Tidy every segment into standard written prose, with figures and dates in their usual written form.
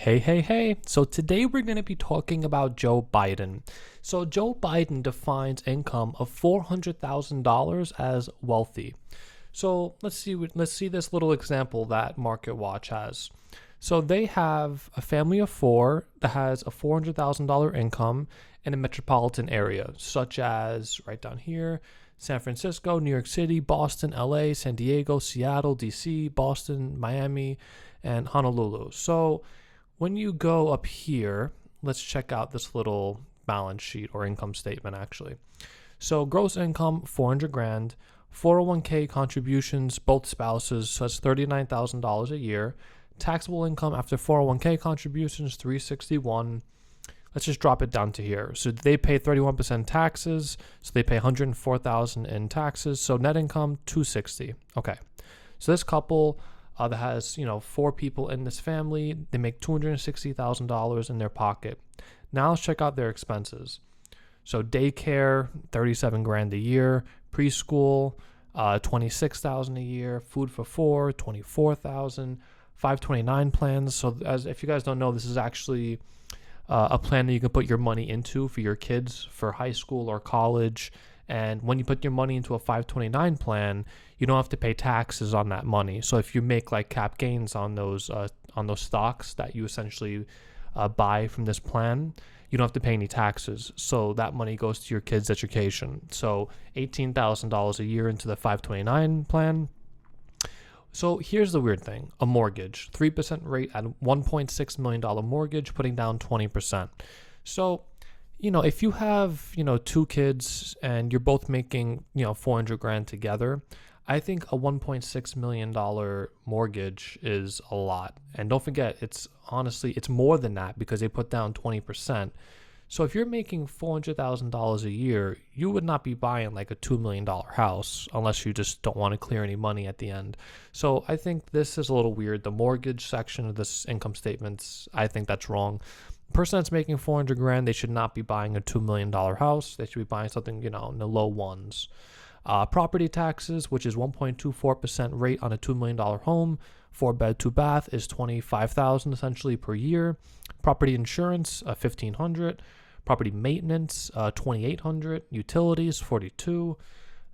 Hey. So today we're going to be talking about Joe Biden. So Joe Biden defines income of $400,000 as wealthy. So let's see this little example that MarketWatch has. So they have a family of four that has a $400,000 income in a metropolitan area, such as right down here, San Francisco, New York City, Boston, LA, San Diego, Seattle, DC, Boston, Miami, and Honolulu. So when you go up here, let's check out this little balance sheet or income statement actually. So gross income 400 grand, 401k contributions both spouses, so that's $39,000 a year. Taxable income after 401k contributions 361. Let's just drop it down to here. So they pay 31% taxes, so they pay 104,000 in taxes. So net income 260. Okay. So this couple that has, four people in this family, they make $260,000 in their pocket. Now let's check out their expenses. So daycare, 37 grand a year, preschool, 26,000 a year, food for four, 24,000, 529 plans. So as if you guys don't know, this is actually a plan that you can put your money into for your kids for high school or college. And when you put your money into a 529 plan, you don't have to pay taxes on that money. So if you make like cap gains on those stocks that you essentially buy from this plan, you don't have to pay any taxes. So that money goes to your kids' education. So $18,000 a year into the 529 plan. So here's the weird thing. A mortgage, 3% rate at $1.6 million mortgage, putting down 20%. So if you have, two kids and you're both making, 400 grand together, I think a $1.6 million mortgage is a lot. And don't forget, it's more than that because they put down 20%. So if you're making $400,000 a year, you would not be buying like a $2 million house unless you just don't want to clear any money at the end. So I think this is a little weird. The mortgage section of this income statements, I think that's wrong. Person that's making 400 grand, they should not be buying a $2 million house. They should be buying something, in the low ones. Property taxes, which is 1.24% rate on a $2 million home, 4-bed, 2-bath is $25,000 essentially per year. Property insurance, $1,500. Property maintenance, $2,800. Utilities, $42.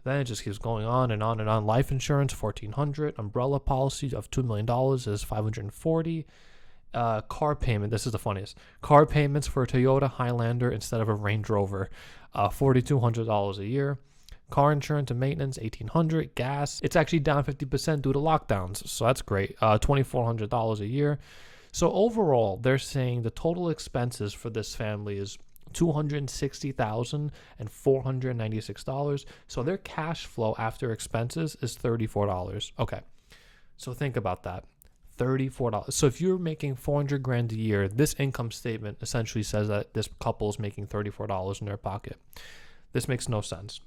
Then it just keeps going on and on and on. Life insurance, $1,400. Umbrella policy of $2 million is $540. Car payment, this is the funniest. Car payments for a Toyota Highlander instead of a Range Rover, $4,200 a year. Car insurance and maintenance, $1,800. Gas, it's actually down 50% due to lockdowns, so that's great. $2,400 a year. So overall, they're saying the total expenses for this family is $260,496. So their cash flow after expenses is $34. Okay, so think about that. $34. So if you're making 400 grand a year, this income statement essentially says that this couple is making $34 in their pocket. This makes no sense.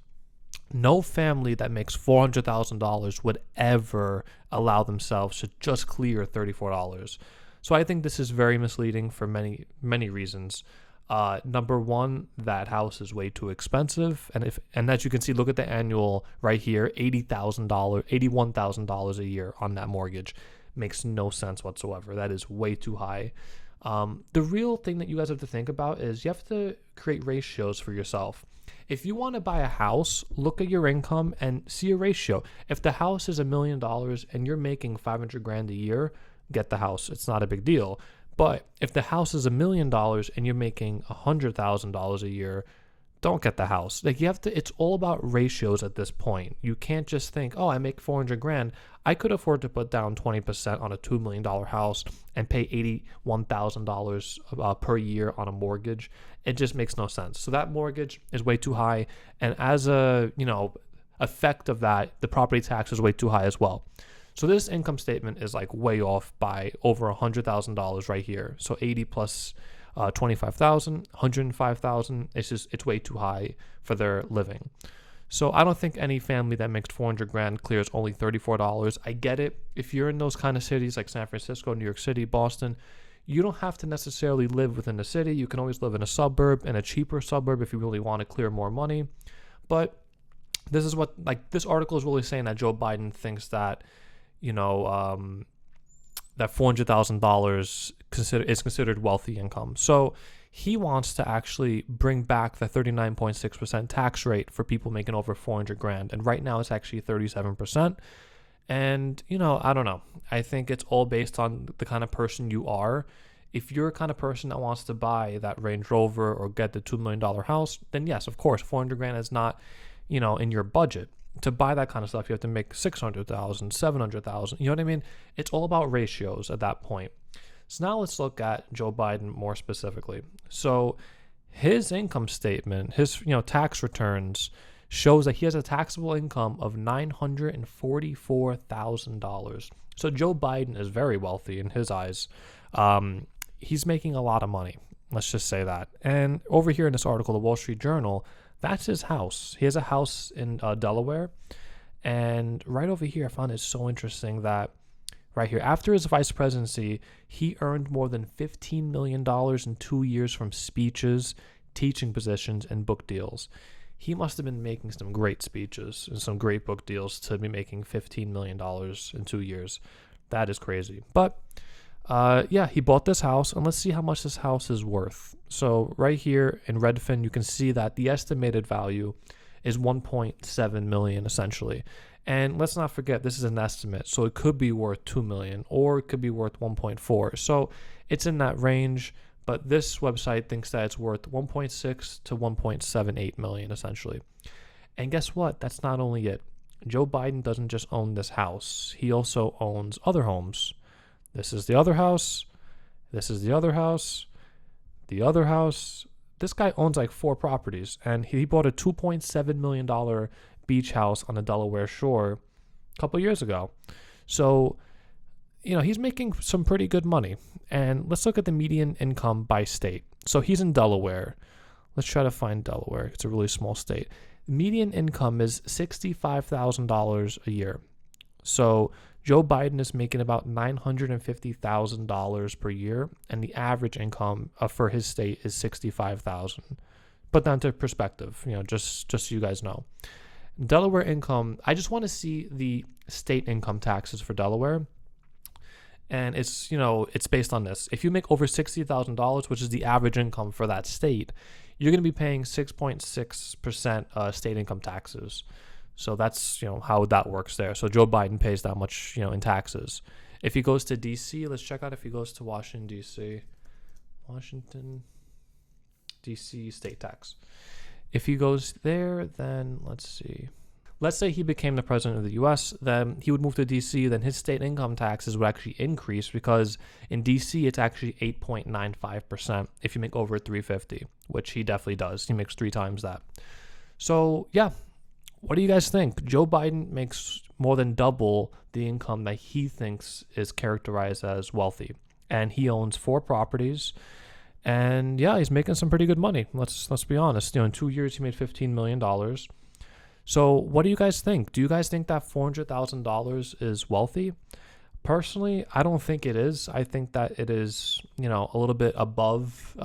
No family that makes $400,000 would ever allow themselves to just clear $34. So I think this is very misleading for many, many reasons. Number one, that house is way too expensive. And as you can see, look at the annual right here, $80,000, $81,000 a year on that mortgage. Makes no sense whatsoever. That is way too high. The real thing that you guys have to think about is you have to create ratios for yourself. If you want to buy a house, look at your income and see a ratio. If the house is $1 million and you're making 500 grand a year, get the house. It's not a big deal. But if the house is $1 million and you're making $100,000 a year, don't get the house. Like it's all about ratios at this point. You can't just think, I make 400 grand. I could afford to put down 20% on a $2 million house and pay $81,000 per year on a mortgage. It just makes no sense. So that mortgage is way too high. And as a, effect of that, the property tax is way too high as well. So this income statement is like way off by over $100,000 right here. So 80 plus 25,000, 105,000. It's way too high for their living. So I don't think any family that makes 400 grand clears only $34. I get it. If you're in those kind of cities like San Francisco, New York City, Boston, you don't have to necessarily live within the city. You can always live in a suburb, in a cheaper suburb if you really want to clear more money. But this is what, this article is really saying that Joe Biden thinks that, that $400,000 considered wealthy income. So he wants to actually bring back the 39.6% tax rate for people making over 400 grand. And right now it's actually 37%. And, I don't know. I think it's all based on the kind of person you are. If you're a kind of person that wants to buy that Range Rover or get the $2 million house, then yes, of course, 400 grand is not, in your budget. To buy that kind of stuff, you have to make 600,000, 700,000. You know what I mean? It's all about ratios at that point. So now let's look at Joe Biden more specifically. So his income statement, his tax returns shows that he has a taxable income of $944,000. So Joe Biden is very wealthy in his eyes. He's making a lot of money. Let's just say that. And over here in this article, the Wall Street Journal, that's his house. He has a house in Delaware. And right over here, I found it so interesting that right here, after his vice presidency, he earned more than $15 million in 2 years from speeches, teaching positions, and book deals. He must have been making some great speeches and some great book deals to be making $15 million in 2 years. That is crazy. But he bought this house, and let's see how much this house is worth. So right here in Redfin, you can see that the estimated value is 1.7 million essentially. And let's not forget, this is an estimate, so it could be worth 2 million or it could be worth 1.4. So it's in that range, but this website thinks that it's worth 1.6 to 1.78 million essentially. And guess what? That's not only it. Joe Biden doesn't just own this house. He also owns other homes. This is the other house. This is the other house. The other house. This guy owns like 4 properties, and he bought a $2.7 million beach house on the Delaware shore a couple years ago. So, he's making some pretty good money. And let's look at the median income by state. So he's in Delaware. Let's try to find Delaware. It's a really small state. Median income is $65,000 a year. So Joe Biden is making about $950,000 per year, and the average income for his state is $65,000. Put that into perspective, just so you guys know. Delaware income, I just want to see the state income taxes for Delaware. And it's based on this. If you make over $60,000, which is the average income for that state, you're going to be paying 6.6% state income taxes. So that's, how that works there. So Joe Biden pays that much, in taxes. If he goes to D.C., let's check out if he goes to Washington, D.C. Washington, D.C. state tax. If he goes there, then let's see. Let's say he became the president of the U.S., then he would move to D.C., then his state income taxes would actually increase because in D.C. it's actually 8.95% if you make over $350,000, which he definitely does. He makes 3 times that. So, yeah. What do you guys think? Joe Biden makes more than double the income that he thinks is characterized as wealthy. And he owns 4 properties. And yeah, he's making some pretty good money. Let's be honest. In 2 years, he made $15 million. So what do you guys think? Do you guys think that $400,000 is wealthy? Personally, I don't think it is. I think that it is, a little bit above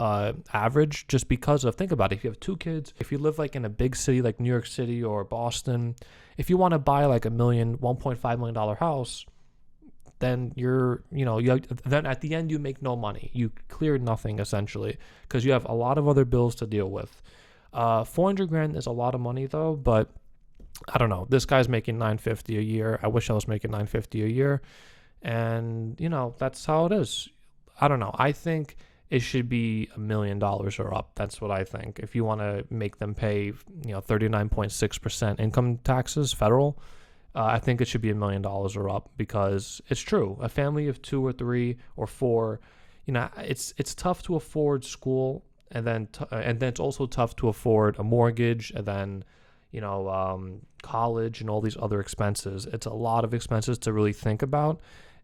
average just because of, think about it. If you have 2 kids, if you live like in a big city like New York City or Boston, if you want to buy like $1.5 million house, then then at the end you make no money. You clear nothing essentially because you have a lot of other bills to deal with. 400 grand is a lot of money though, but I don't know. This guy's making $950 a year. I wish I was making $950 a year. And, that's how it is. I don't know. I think it should be $1 million or up. That's what I think. If you want to make them pay, 39.6% income taxes, federal, I think it should be $1 million or up because it's true. A family of 2 or 3 or 4, it's tough to afford school, and then it's also tough to afford a mortgage, and then college and all these other expenses. It's a lot of expenses to really think about.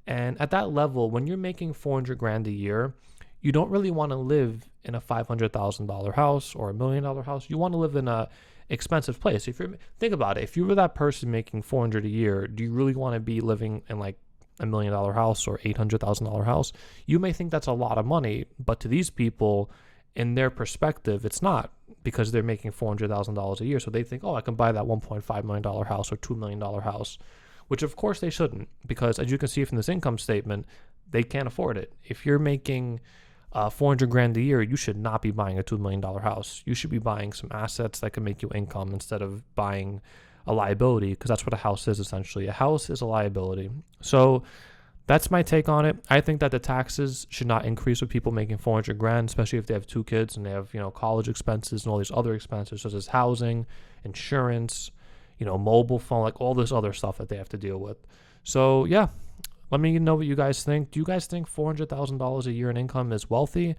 And at that level, when you're making 400 grand a year, you don't really want to live in a $500,000 house or $1 million house. You want to live in a expensive place. Think about it. If you were that person making 400 a year, do you really want to be living in like $1 million house or $800,000 house? You may think that's a lot of money, but to these people, in their perspective, it's not, because they're making $400,000 a year. So they think, I can buy that $1.5 million house or $2 million house, which of course they shouldn't, because as you can see from this income statement, they can't afford it. If you're making 400 grand a year, you should not be buying a $2 million house. You should be buying some assets that can make you income instead of buying a liability, because that's what a house is essentially. A house is a liability. So that's my take on it. I think that the taxes should not increase with people making 400 grand, especially if they have two kids and they have, college expenses and all these other expenses such as housing, insurance, mobile phone, like all this other stuff that they have to deal with. So yeah, let me know what you guys think. Do you guys think $400,000 a year in income is wealthy,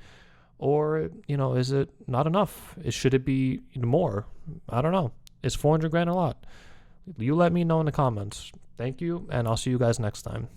or, is it not enough? Should it be more? I don't know. Is 400 grand a lot? You let me know in the comments. Thank you, and I'll see you guys next time.